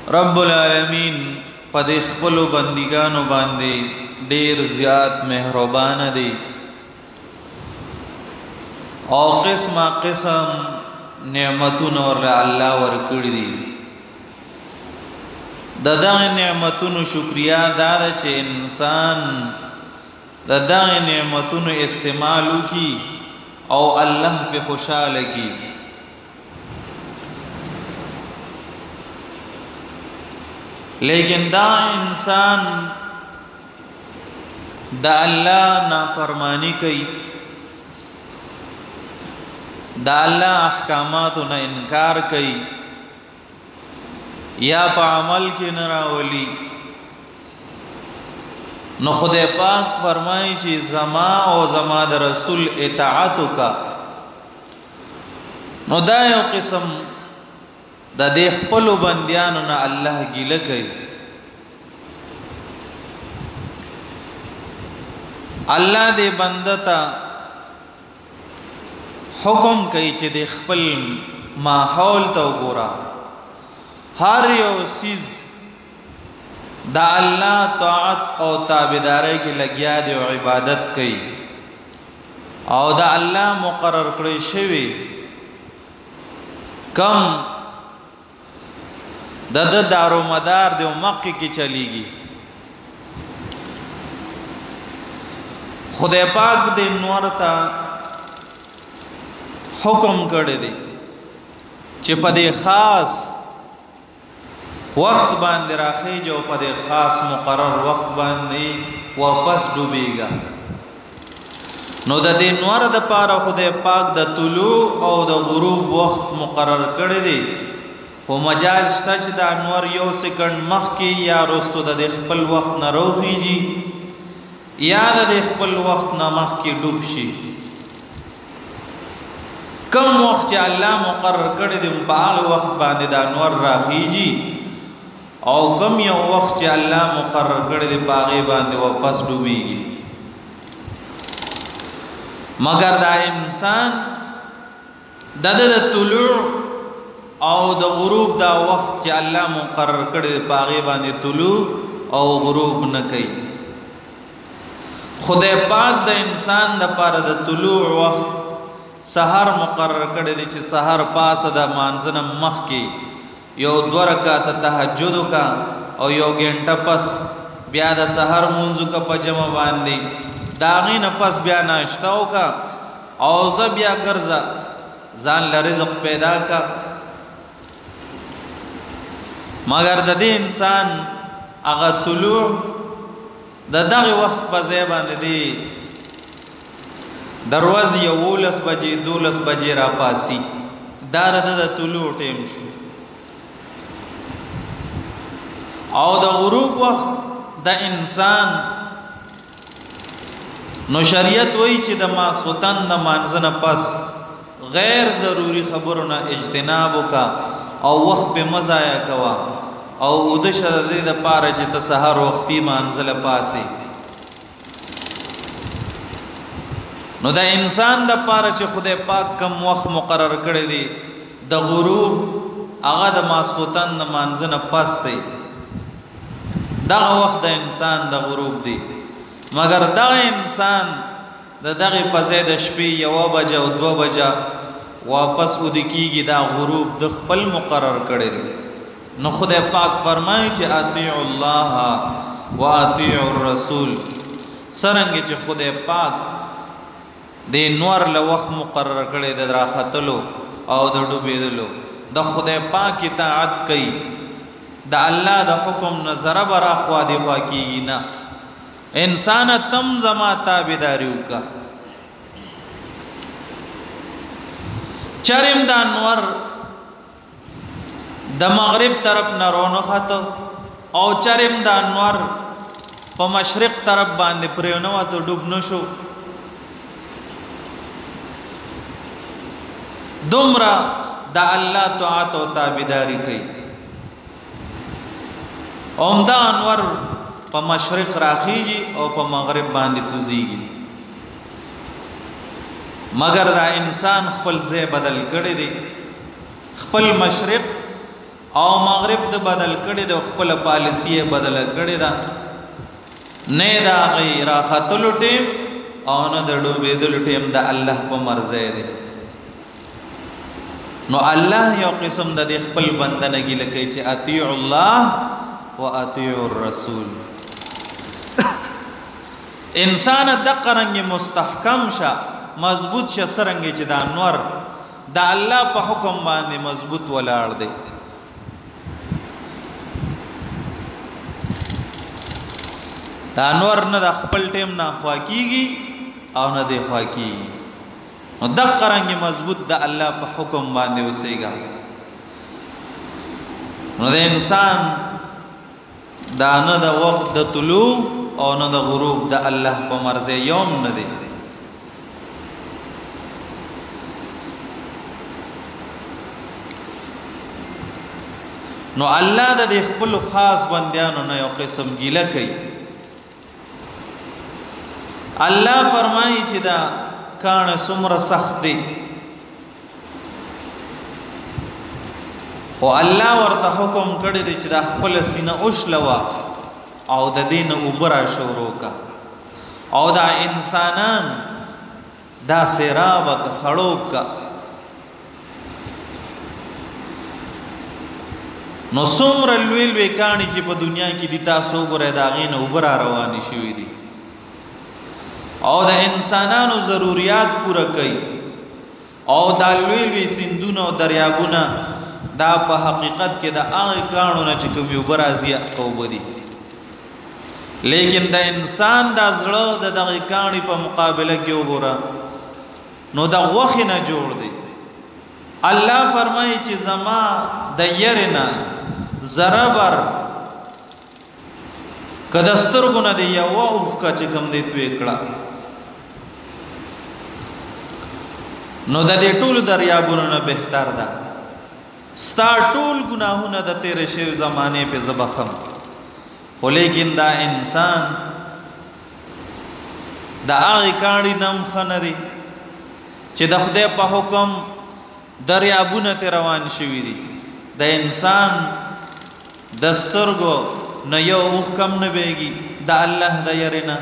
رب العالمین په دې خپلو بندګانو باندې ډېر زیات مهربان دی او قسمه قسم نعمتونه ورله الله ورکړي دي. د دغه نعمتونو شکریا دا ده چې انسان د دغه نعمتونو استعمال وکړي او الله په خوشاله کړي. لیکن دا انسان دا اللہ نافرمانی کئی، دا اللہ احکاماتو نا انکار کئی یا پا عمل کی نراولی، نو خدای پاک فرمائی چی زما او زما دا رسول اطاعتو کا، نو دا یو قسم دا دې خپلو بندیانو نه الله ګیله کوي. الله دې بنده ته حکم کوي چې د خپل ماحول ته وګوره، هر یو څیز د الله طاعت او تابعدارۍ کې لګیا دی او عبادت کوي او د الله مقرر کړی شوی کم د دارو مدار دی مکه کې چلیږي. خدای پاک دې نور ته حکم کړی دی چې په دې خاص وخت باندې راخیږي او په دې خاص مقرر وخت باندې واپس ډوبېږي. نو د دې نور د پاره خدای پاک د طلوع او د غروب وخت مقرر کړی دی. خو مجال شته چې د انور یو سکند مخکې یا وروستو د خپل وخت نه روخیږي یا د خپل وخت نه مخکې ډوب شي. کم وخت چې الله مقرر کړی دی په هغه وخت باندې د انور راخیږي او کم یو وخت چې الله مقرر کړی دی په هغې باندې واپس ډوبېږي. مګر دا انسان د طلوع او د غروب دا وخت چې الله مقرر کړی په هغې باندې طلوع او غروب نه کوي. خدای پاک د انسان دپاره د طلوع وخت سحر مقرر کړی دی چې سحر پاسه د مانځه نه مخکې یو 2 رکعته تهجد وکړه او 1 غنټه پس بیا د سحر مونځ وکړه په جمع باندې، د هغې نه پس بیا ناشته وکړه او زه بیا ګرځه ځان له رزق پیدا کړه. مگر د دې انسان هغه طلوع د دغه وخت په ځای باندې دی د ورځې 11 بجې 12 بجې راپاسي، دا د طلوع ټیم شو. او د غروب وخت د انسان نو شریعت وایي چې د ماسخوتن د مانځه نه پس غیر ضروري خبرو نه اجتناب وکړه او وخت په مزایا کوا او اوده شه د دې دپاره چې ته سحر وختي مانځله پاسې. نو د انسان دپاره چې خدای پاک کم وخت مقرر کړی دی د غروب هغه د ماسخوتن د مانځه نه پس دی، دغه وخت د انسان د غروب دی. مګر دغه انسان د دغې په ځای د شپې 1 بجه او 2 بجه واپس اوده کیږي، دا غروب د خپل مقرر کړی دی. نو خدای پاک فرمایي چې اطیع الله و اطیع الرسول. څرنګه چې خدای پاک د نور له وخت مقرر کړی د راختلو او د ډوبېدلو، د خدای پاک اطاعت کوي، د الله د حکم نه ذره به راخوا دېخوا کیږي نه. انسان تم زما تابعداري وکړه. چرم د انور د مغرب طرف نه رونخته او چرم د انور په مشرق طرف باندې پرېنوته ډوب نشو. دومره د الله طاعت او تابعداري کوي. عمده انور په مشرق راخیږي او په مغرب باندې کوزیږي. مگر دا انسان خپل ځای بدل کړی دی، خپل مشرق او مغرب د بدل کړي د خپل پالیسی بدل کړي دا نه دا غیر راختلو ټیم او نه د ډوبېدلو ټیم د الله په مرزه دی. نو الله یو قسم د خپل بندګي لکه چې اطیع الله و اطیع الرسول. انسان د قرنګ مستحکم شه مضبوط شه سرنګ چې دا نور د الله په حکم باندې مضبوط ولاړ دی. دا نور نه د خپل ټیم نه خوا کیږي او نه دی خوا کیږي. نو د قرنګ مضبوط د الله په حکم باندې اوسېږي. نو د انسان دا نه د وخت د طلوع او نه د غروب د الله په مرزه یوم نه دی. نو الله د خپل خاص بندیانو نه یو قسم ګیله کوي. الله فرمایي چې دا کان څومره سخت دی خو الله ورته حکم کړی دی چې دا خپل سینه اوشلوه او د دین اوبرا شروع کا او دا انسانان دا سیراب کا خړوب کا. نو څومره لوی لوی کاڼي چې په دنیا کې دي تاسو ګورئ د هغې نه اوبه را روانې شوي دي او د انسانانو ضروریات پوره کوي. او دا لوی لوی سیندونه او دریابونه دا په حقیقت کې د هغې کاڼو نه چې کومې اوبه راځي هغه اوبه دي. لیکن د انسان دا زړه د دغې کاڼي په مقابله کې وګوره نو د غوښې نه جوړ دی. الله فرمایي چې زما د یرې نه ذره بر که د سترګو نه د یوه اوښکه چې کوم دی توی کړه نو د دې ټولو دریابونو نه بهتر ده. ستا ټول ګناهونه د تېرې شوې زمانې پې زه بخم. خو لیکن دا انسان د هغې کاڼي نه هم ښه نه دی چې د خدای په حکم دریابونه ته روان شوي دي. د انسان د سترګو نه یو اوښکه هم نه بهیږي د الله د یرې نه.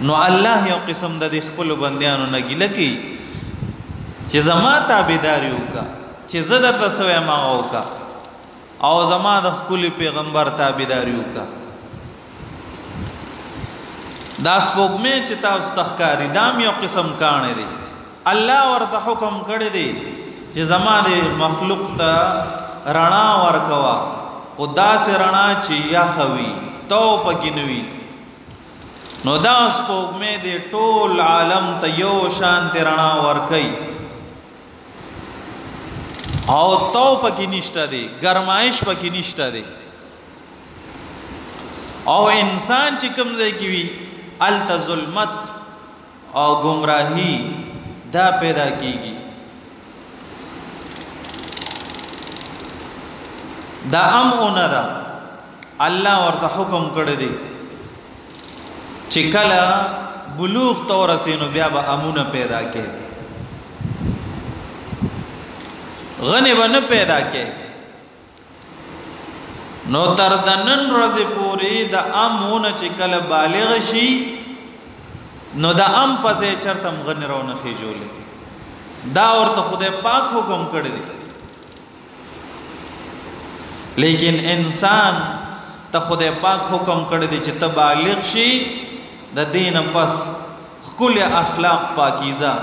نو الله یو قسم د دې خپلو بندیانو نه ګیله کوي چې زما تابعداري وکړه چې زه درته څه وایم هغه وکړه او زما د ښکلي پیغمبر تابعداري وکړه. دا سپوږمۍ چې تاسو ته ښکاري دا هم یو قسم کاڼی دی. الله ورته حکم کړی دی چې زما د مخلوق ته رڼا ورکوه خو داسې رڼا چې یخه وي تو پکې نه وي. نو دا سپوږمۍ د ټول عالم ته یو شانتې رڼا ورکوي او تو پکې نشته دی ګرمایش پکې نشته دی. او انسان چې کوم ځای کې وي هلته ظلمت او ګمراهي دا پیدا کیږي. دا امونه ده الله ورته حکم کړی دی چې کله بلوغ ته ورسې نو بیا به امونه پیدا کې غنې به نه پیدا کې. نو تر د نن ورځې پورې د امونه چې کله بالغ شي نو د ام پسې چرته هم غنې رونه خېجولې. دا ورته خدای پاک حکم کړی دی. لیکن انسان ته خدای پاک حکم کړی دی چې ته بالغ شي د دې نه پس ښکلي اخلاق پاکیزه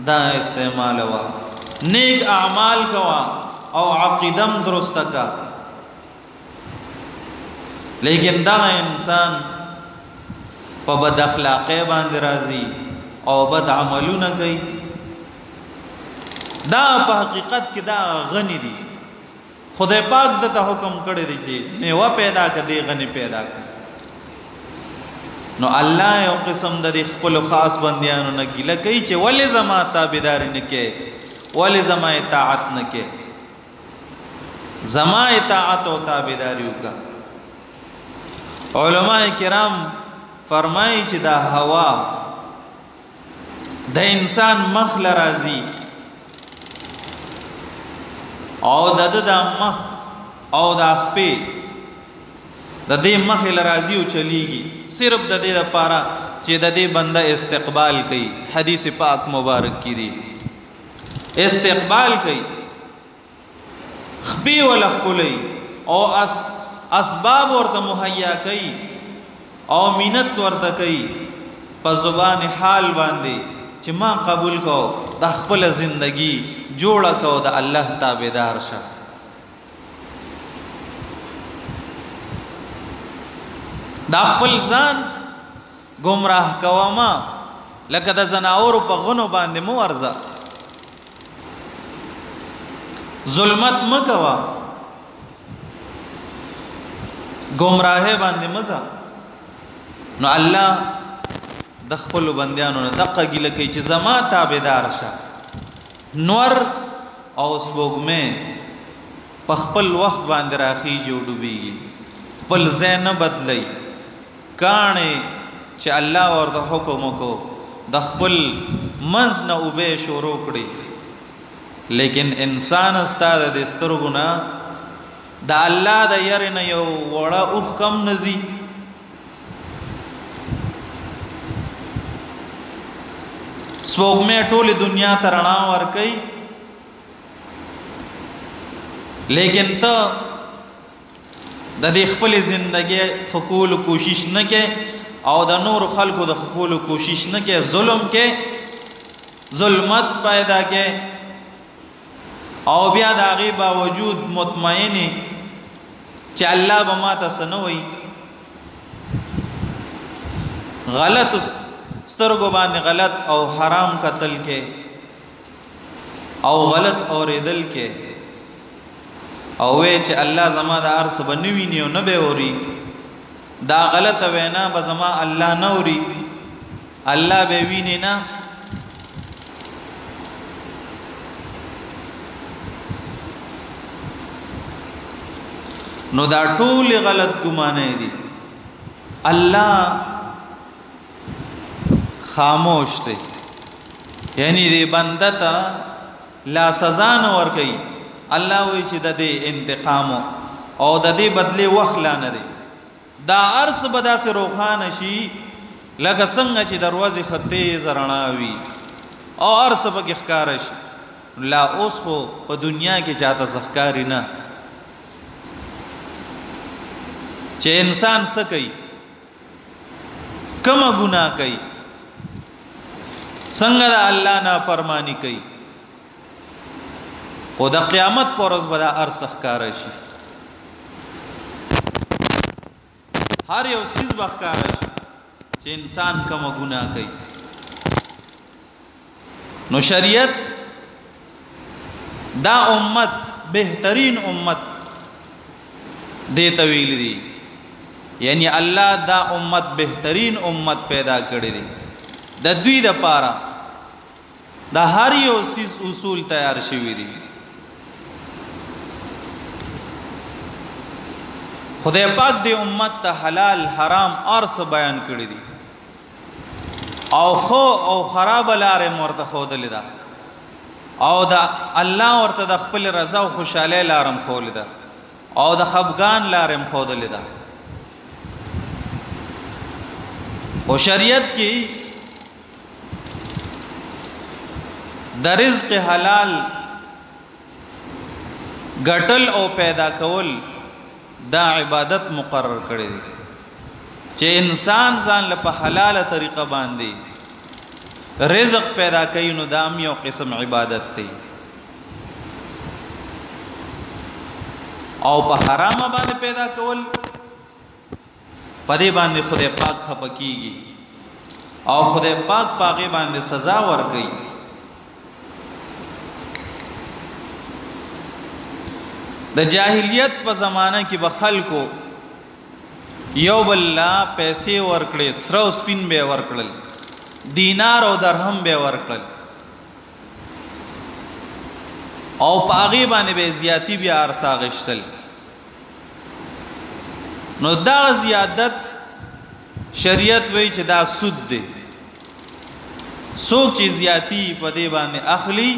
دا استعمالوه نیک اعمال کوه او عقیدم درسته که. لیکن دا انسان په بد اخلاقۍ باندې راځي او بد عملونه کوي. دا په حقیقت کې دا غني دي. خدای پاک دته حکم کړی دی چې میوه پیدا کړه دې غني پیدا کړه. نو الله یو قسم د خپل خاص بندیانو نه ګیله کوي چې ولې زما تابعداري نه کوې ولې زما اطاعت نه کوې. زما اطاعت او تابعداري وکړه. علماء کرام فرمایي چې دا هوا د انسان مخ له راځي او د مخ او د خپې د دې مخې له راځي او چلیږي صرف د دې لپاره چې د دې بنده استقبال کوي. حدیث پاک مبارک کی دی استقبال کوي، خپې ولا ښکلوي او اسباب ورته مهیا کوي او مینت ورته کوي په زبان حال باندې چې ما قبول کو د خپل زندگی جوړه کو د الله تابعدار شه. دا خپل ځان گمراه کوما لکه د زناور په غنو باندې مو ورځه، ظلمت مکوا، گمراهه باندې مزه. نو الله د خپل بندیانو نه دقه ګیله کوي چې زما تابعدار شه. نور او سپوږمۍ په خپل وخت باندې راخیږي او ډوبېږي، خپل ځای نه بدلی. کاڼې چې الله ورته حکم وکړو د خپل منځ نه اوبې شروع کړي، لیکن انسان ستا د دې سترګو نه د الله د یارې نه یو وړه اوښ کم نه ځي. سپوږمۍ ټولې دنیا ته رڼا ورکوي، لیکن ته د دې خپلې زندګۍ ښه کولو کوشش نه کوې او د نورو خلکو د ښه کولو کوشش نه کوې، ظلم کوې، ظلمت پیدا کوې او بیا د هغې باوجود مطمئن چې الله به ماته څه نه وایي. غلط سترګو باندې غلط او حرام قتل کې او غلط اورېدل کې او وی چې الله زما د هر څه به نه ویني او نه به اوري، دا غلطه وینا به زما الله نه اوري، الله به ویني نه. نو دا ټول غلط ګمانه دي. الله خاموش دی، یعنی دی بنده ته لا سزا نه ورکوي. الله وی چې د دې انتقام او د دې بدلې وخت لا نه دی. دا ارس به داسې روښانه شي لکه څنګه چې دروازې ښه تیزه رڼا وي او ارس پکې ښکاره شي. لا اوس خو په دنیا کې چاته څه ښکاري نه چې انسان څه کوي، کومه ګناه کوي، څنګه د الله نافرمانی کوي. خو د قیامت پر ورځ به دا هر څه ښکاره شي، هر یو څیز به ښکاره شي چې انسان کومه ګناه کوي. نو شریعت دا امت بهترین امت دې ته ویل دي، یعنی الله دا امت بهترین امت پیدا کړی دی. د دوی دپاره د هر یو څیز اصول تیار شوي دي. خدای پاک دې امت ته حلال حرام هر څه بیان کړي دي او خو او خراب لارې ورته ښودلې ده او د الله ورته د خپل رضا او خوشحالۍ لاره هم ښودلې ده او د خفګان لاره هم ښودلې ده. او شریعت کې د رزق حلال ګټل او پیدا کول دا عبادت مقرر کړی دی چې انسان ځان له په حلاله طریقه باندې رزق پیدا کوي، نو دا هم یو قسم عبادت دی. او په حرامه باندې پیدا کول په دې باندې خدای پاک خفه کیږي او خدای پاک په هغې باندې سزا ورکوي. د جاهلیت په زمانه کې به خلکو یو بل لا پیسې ورکړې، سره او سپین به یې ورکړل، دینار او درهم به یې ورکړل او په هغې باندې به یې زیاتي بیا عرصه اخیستل. نو دغه زیادت شریعت وایي چې دا سود دی. څوک چې زیاتی په دې باندې اخلي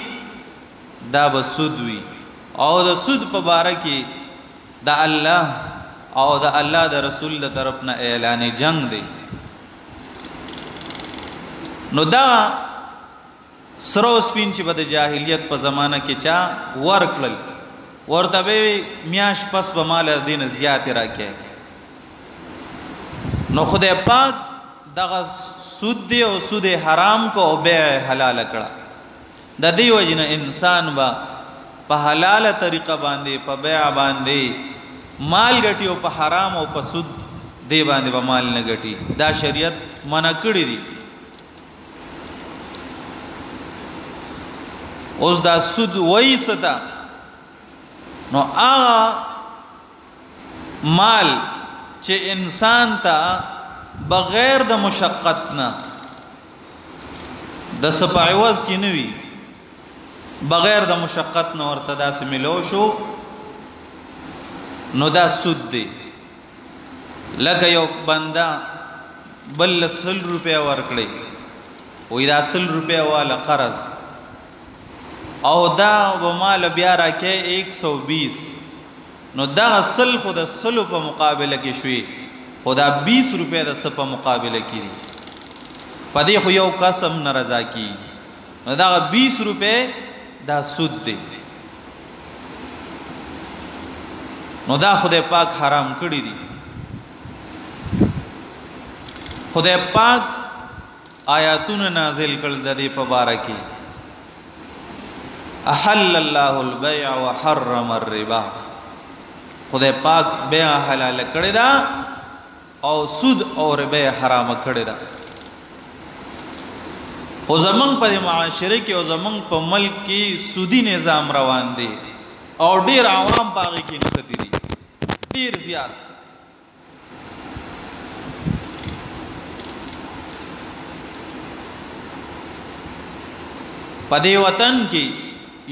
دا به سود وي او د سود په باره کې د الله او د الله د رسول د طرف نه اعلان جنگ دی. نو دا سرو سپین چې د جاهلیت په زمانہ کې چا ورکړل ورته به میاش پس به مال دین زیات راکې. نو خدای پاک دغه سود دی او سود حرام کو او بیع حلال کړه. د دې وجنه انسان با په حلال طریقه باندې په بیع باندې مال ګټي او په حرام او په سود دی باندې به مال نه ګټي. دا شریعت منع کړی دی. اوس دا سود وای ستا نو مال چې انسان ته بغیر د مشقت نه د سپایوز کې نه وي بغیر د مشقت نه ورته داسې ملو شو نو دا سود دی. لکه یو بنده بل 100 روپیا ورکړي وې دا 100 روپیا والا قرض او دا و مال بیا راکې 120 نو دا 100 خو د 100 په مقابله کې شوي خو دا 20 روپیا د څه په مقابله کې دي په دې خو یو قسم نه رضا کی نو دا 20 روپیا دا سود دی. نو دا خدای پاک حرام کړی دی. خدای پاک آیاتونه نازل کړل د دې په باره کې احل الله البيع وحرم الربا. خدای پاک بیع حلال کړی دا او سود او ربا حرام کړی دا. خو زمونږ په معاشره کې او زمونږ په ملک کې سودی نظام روان دی او ډیر عوام باغی کې نښتي دي ډیر زیات. په دې وطن کې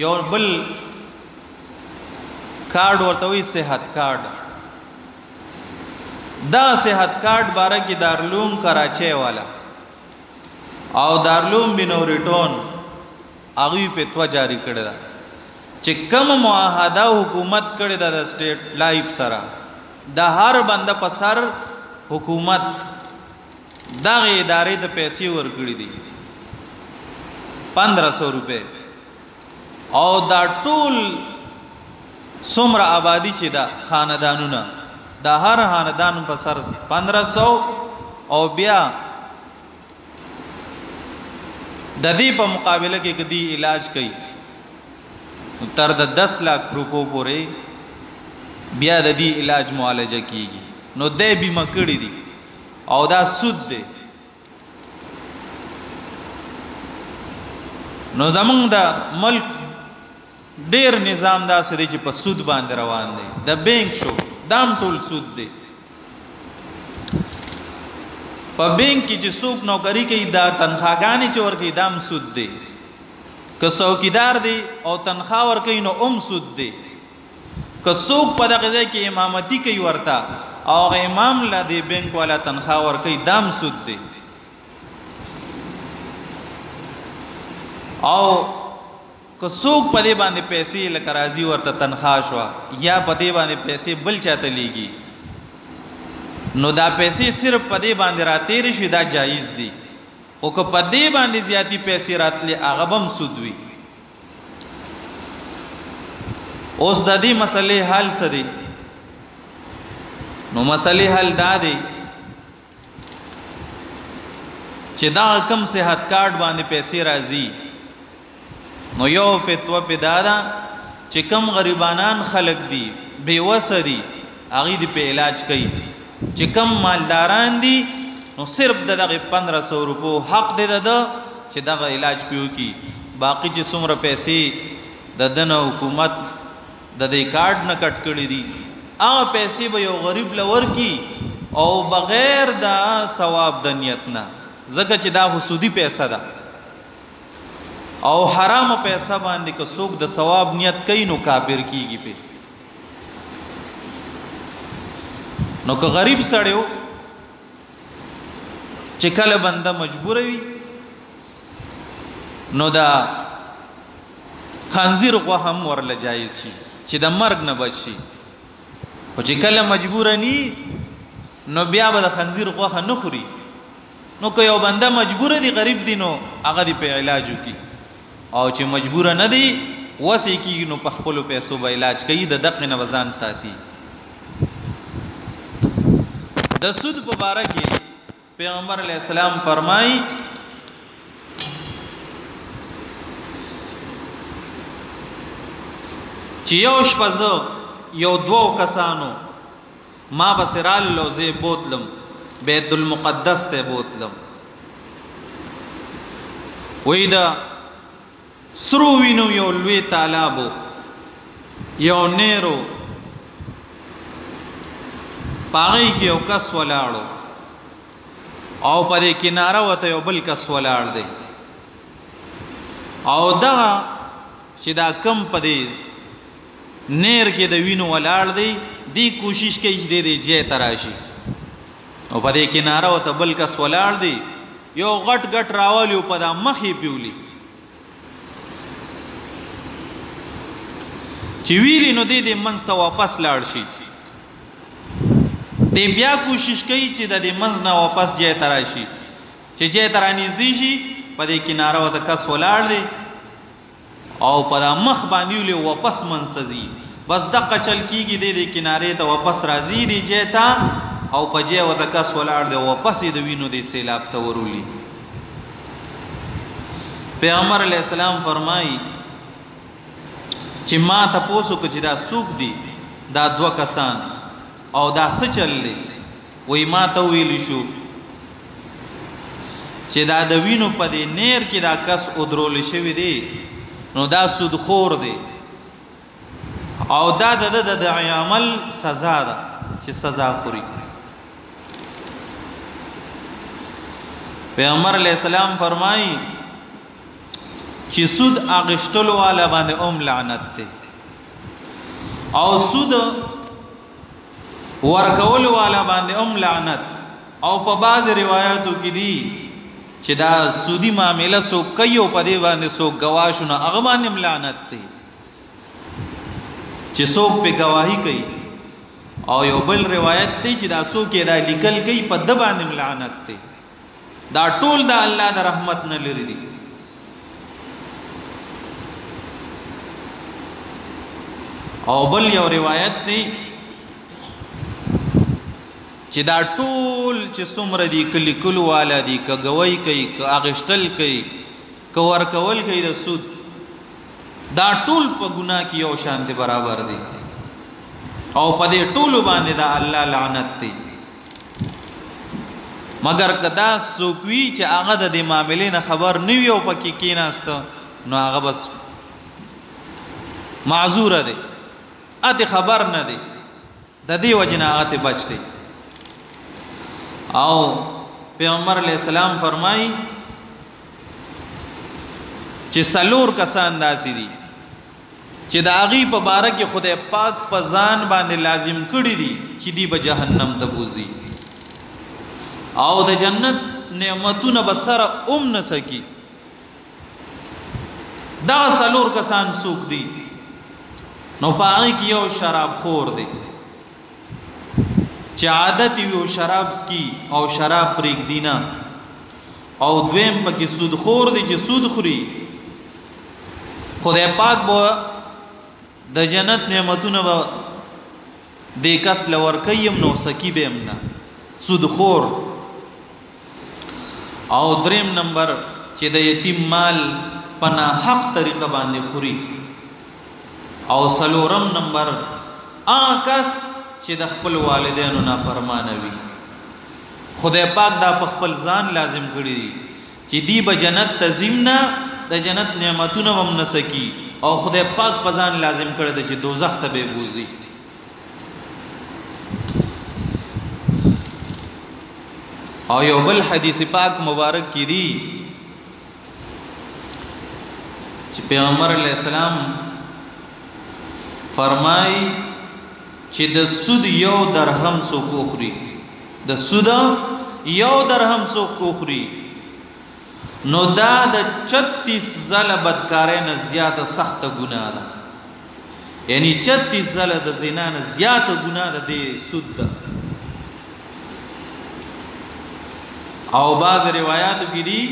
یو بل کارډ ورته وي صحت کارډ. دا صحت کارډ باره کې دارالعلوم کراچۍ والا او دارالعلوم بنورټون هغوی فتوا جاری کړې ده چې کوم معاهده حکومت کړې ده د سټیټ لایف سره د هر بنده په سر حکومت دغه ادارې ته پیسې ورکړي دي 1500 روپے او دا ټول څومره آبادی چې دا خاندانونه دا هر خاندان په سر 1500 او بیا د دې په مقابله کې کدي علاج کوي تر د 10 लाख روپو پورې بیا د دې علاج معالجه کیږي. نو دې بیمه کړی دي او دا سود دی. نو زمونږ د ملک ډیر نظام داسې دی چې په سود باندې روان دی. د بینک شو دام ټول سود دی. په بینک کې چې څوک نوکری کوي دا تنخواګانې چې ورکوي دام سود دی. که څوکیدار دی او تنخوا ورکوي نو سود دی. که څوک په دغه ځای کې امامتي کوي ورته او هغه امام له دې بینک والا تنخوا ورکوي دام سود دی. او که څوک په دې باندې پیسې لکه راځي ورته تنخوا شوه یا په دې باندې پیسې بل چاته لیږي نو دا پیسې صرف په دې باندې راتېرې شي دا جایز دي. خو که په دې باندې زیاتې پیسې راتلې هغه به هم سود وي. اوس د دې مسلې حل څه دی؟ نو مسلې حل دا دی چې دا کم صحت کارت باندې پیسې راځي نو یو فتوا په دا ده چې کم غریبانان خلق دي بے وسه دي هغې دې په علاج کوي. چې کم مالداران دي نو صرف دغه 1500 روپو حق دی ده چې دغه علاج پیو کی. باقی چې څومره پیسې د دنه حکومت د دې کارت نه کټ کړي دي هغه پیسې به یو غریب لور کی او بغیر د ثواب د نیت نه ځکه چې دا سودی پیسه ده او حرام پیسه باندې که څوک د ثواب نیت کوي نو کافر کیږي په. نو که غریب سړیو چې کله بنده مجبور وي نو دا خنزیر غوښه هم ورله جایز شي چې د مرګ نه بچ شي. خو چې کله مجبور ني نو بیا به د خنزیر غوښه نه خوري. نو که یو بنده مجبور دی غریب دی نو هغه دی په علاج وکي، او چې مجبور نه دی وسې کیږي نو په خپلو پیسو به علاج کوي، د دقې نه به ځان ساتي. د سود په باره کې پیغمبر علیه السلام فرمایي چې یو شپه زه یو دوو کسانو ما به سرال لوزې بوتلم، بیت المقدس ته بوتلم، وی دا سرو وینو یو لوی تالابو یو نیرو پاغی کې یو کس ولاړو او په دې کناره وته یو بل کس ولاړ دی، او دا چې دا کم په دې نیر کې د وینو ولاړ دی دی کوشش کوي چې دې جې تراشي، او په دې کناره وته بل کس ولاړ دی یو غټ غټ راولی په دا مخې پیولي چې ویلی نو دې منځ ته واپس لاړ شي. دی بیا کوشش کوي چې د دې منځ نه واپس جې تراشي، چې جې ته رانږدې شي په دې کناره وته کس ولاړ دی او په دا مخ باندې ولې واپس منځ ته ځي، بس دقه چل کېږي دې کنارې ته واپس راځي دی جې ته او په جې وته کس ولاړ دی واپس یې د وینو دې سیلاب ته ورولي. پیغمبر علیه السلام فرمایي چې ما تپوس وکړه چې دا څوک دي، دا دوه کسان او دا څه چل دی؟ وایي ما ته ویلی شو چې دا د وینو په دې نیر کې دا کس ودرولی شوی دی نو دا سودخور دی او دا د عمل سزا ده چې سزا خوري. پیغمبر علیه السلام فرمایي چې سود اغشتلو والا باندې لعنت دی او سود ورکولو والا باندې لعنت، او په بعض روایتو کې دي چې دا سودی معامله سو کوي او په دې باندې سو گواهونه هغه باندې لعنت دی چې څوک په گواهی کوي، او یو بل روایت دی چې دا څوک یې دا لیکل کوي په د باندې لعنت دی. دا ټول د الله د رحمت نه لري دي. او بل یو روایت دی چې دا ټول چې څومره دي که لیکلو والا دي که ګوی کوي که اغشتل کوي که ورکول کوي د سود، دا ټول په ګناه کې یو شان دي برابر دي او په دې ټولو باندې دا الله لعنت دی. مگر کدا څوک وي چې هغه د دې معاملې نه خبر نه وي او پکې کېناسته نو هغه بس معذوره دی، اته خبر نه دی، د دې وجه نه هغه ته بچ دی. او پیغمبر علیہ السلام فرمائی چې سلور کسان داسې دي چې د هغې په باره کې خدای پاک په ځان باندې لازم کړي دي چې دی به جهنم ته بوځي او د جنت نعمتونه به سره نه سکي. دغه سلور کسان څوک دي؟ نو په هغې کې یو شراب خور دی چې عادت وي او شراب سکي او شراب پرېږدي نه، او دویم پکې سود خور دی چې سود خوري. خدای پاک به د جنت نعمتونه به دې کس له ورکوي هم نو سکي به هم نه، سود خور. او دریم نمبر چې د یتیم مال په ناحق طریقه باندې خوري. او څلورم نمبر هغه کس چې د خپل والدینو نافرمانه وي. خدای پاک دا په خپل ځان لازم کړي دي چې دی به جنت ته ځیم نه، د جنت نعمتونه هم نه سکي، او خدای پاک په ځان لازم کړی دی چې دوزخ ته به بوځي. او یو بل حدیث پاک مبارک کې دی چې پیغمبر علیہ السلام فرمای چې د سود یو درهم څوک وخوري، د سود یو درهم څوک وخوري نو دا د 36 ځله بدکارۍ نه زیاته سخته ګناه ده. یعنی 36 ځله د زنا نه زیاته ګناه ده د سود ده. او بعض روایاتو کې دي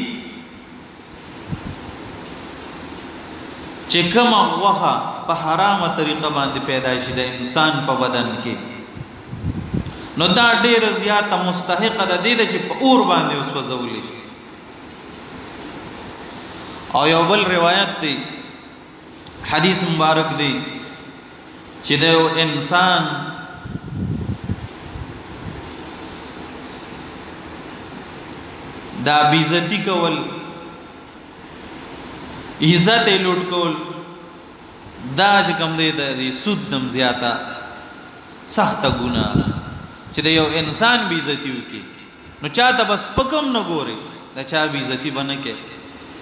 چې کومه غوښه په حرامه طریقه باندې پیدا شي د انسان په بدن کې، نو دا ډېره زیاته مستحقه ده دې چې په اور باندې وسوځول شي. او یو بل روایت دی، حدیث مبارک دی، چې د یو انسان دا بیزتی کول، عزت لوټ کول، دا چې کوم دی د سود نم زیاته سخته ګناه ده چې د یو انسان بیزتی وکړي، نو چاته بس پکم نه ګوري، د چا بیزتی به نه کوي،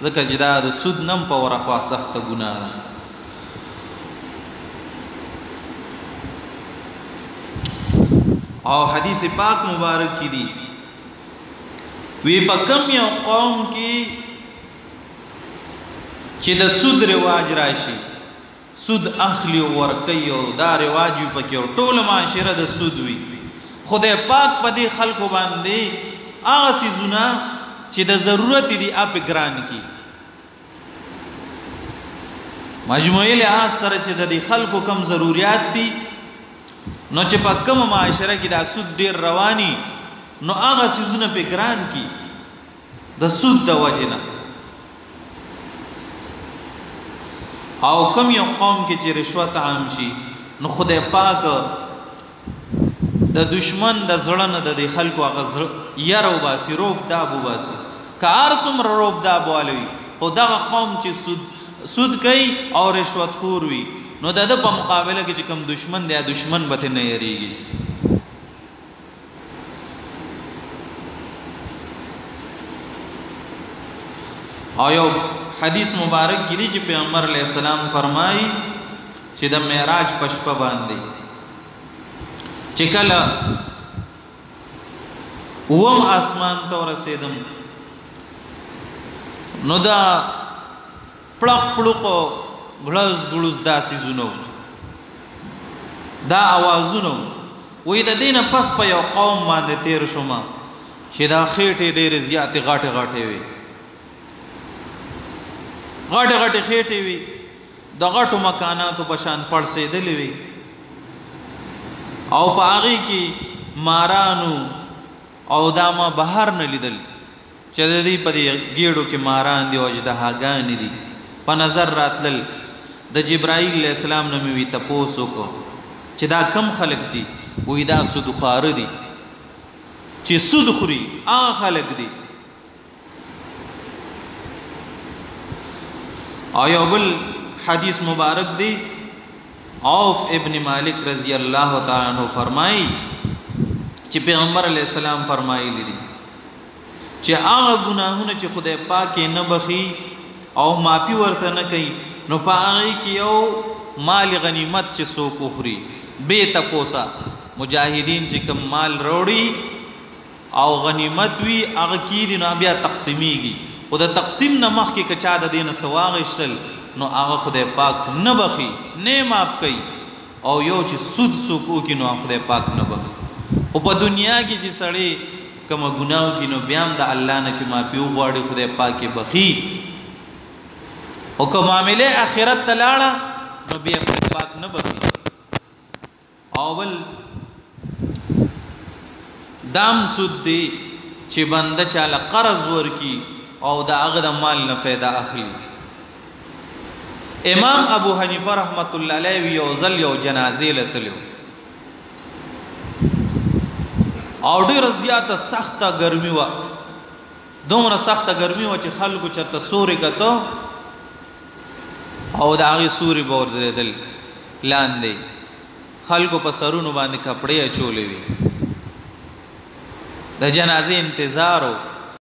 ځکه چې دا د سود نم په ورخوا سخته ګناه ده. او حدیث پاک مبارک کی دی وی په کم یو قوم کې چې د سود رواج راشي، سود اخلی او ورکوي او دا رواج وي پکې، او ټوله معاشره د سود وي، خدای پاک په دې خلکو باندې هغه څیزونه چې د ضرورت دي اپ ګران کی، مجموعي لحاظ سره چې د دې خلکو کم ضرورت دي، نو چې په کوم معاشره کې دا سود ډیر رواني، نو هغه څیزونه په ګران کی د سود د وجه نه. او کوم یو قوم کې چې رشوت عام شي، نو خدای پاک د دشمن د زړه نه د خلکو هغه یره وباسي، روب داب وباسي، که هر څومره روب داب والوي، خو دغه قوم چې سود کوي او رشوت خور وي، نو د په مقابله کې چې کوم دشمن دی، دشمن به نه یریږي. او یو حدیث مبارک کې دی چې پیغمبر علیه السلام فرمایي چې د معراج په شپه باندې چې کله اوم اسمان ته ورسېدم، نو دا پړق پړق غلز غلز دا سيزونو، دا आवाजونو، وې د دینه پس په یو قوم باندې تیر شوم چې دا خېټې ډېرې زیاتې غاټه غاټه وي، غاټه غاټه خېټې وي، د غټو مکاناتو په شان پړسېدلې وي، او په هغې کې مارانو او دا ما بهر نه لیدل چې د دې په دې ګېډو کې ماران دي او اژدهاګانې دي، په نظر راتلل. د جبرائیل علیہ السلام نه مې وی تپوس وکړو چې دا کم خلق دي، وی دا سودخواره دي چې سود خوري، هغه خلق دي. او یو بل حدیث مبارک دی، عوف ابن مالک رضی اللہ تعالیٰ عنہ فرمائی چې پیغمبر علیہ السلام فرمایلی دي چې هغه ګناهونه چې خدای پاک نه بخي او معافي ورته نه کوي، نو په هغې کې یو مال غنیمت چې څوک وخوري بې تپوسه، مجاهدین چې کوم مال راوړي او غنیمت وي هغه کېږي، نو بیا تقسیمیږي، خو د تقسیم نه مخکې که چا د دې نه څه واخیستل، نو هغه خدای پاک نه بخي، نه معاف کوي. او یو چې سود څوک وکړي، نو خدای پاک نه بخي. خو په دنیا کې چې سړی کومه ګناه وکړي، نو بیا هم د الله نه چې معافي وغواړي، خدای پاک یې بخي. او که معاملې آخرت ته لاړه، نو بیا خدای پاک نه بخي. او بل دام سود دی چې بنده چاله قرض ورکي او د هغه د مال نه فایده اخلي. امام ابو حنیفه رحمت الله علیه یو ځل یو جنازې له تلو، او ډېره زیاته سخته ګرمي وه، دومره سخته ګرمي وه چې خلکو چېرته سوري کته او د هغې سوري به ودرېدل، لاندې خلکو په سرونو باندې کپړې اچولې وي، د جنازې انتظار و.